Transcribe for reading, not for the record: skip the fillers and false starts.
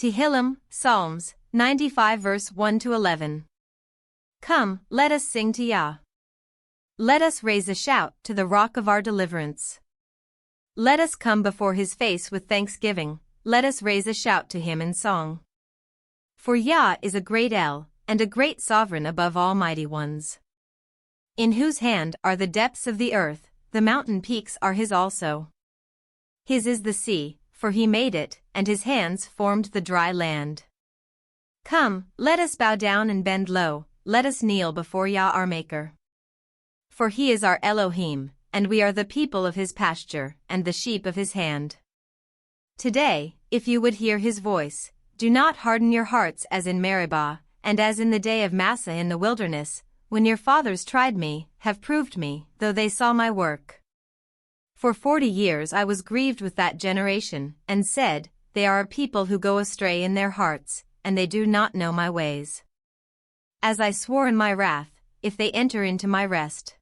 TEHILLIM, Psalms, 95 verse 1-11. Come, let us sing to Yah. Let us raise a shout to the rock of our deliverance. Let us come before his face with thanksgiving, let us raise a shout to him in song. For Yah is a great El, and a great sovereign above all mighty ones. In whose hand are the depths of the earth, the mountain peaks are his also. His is the sea, for he made it, and his hands formed the dry land. Come, let us bow down and bend low, let us kneel before Yah our Maker. For he is our Elohim, and we are the people of his pasture, and the sheep of his hand. Today, if you would hear his voice, do not harden your hearts as in Meribah, and as in the day of Massah in the wilderness, when your fathers tried me, have proved me, though they saw my work. For 40 years I was grieved with that generation, and said, they are a people who go astray in their hearts, and they do not know my ways. As I swore in my wrath, if they enter into my rest.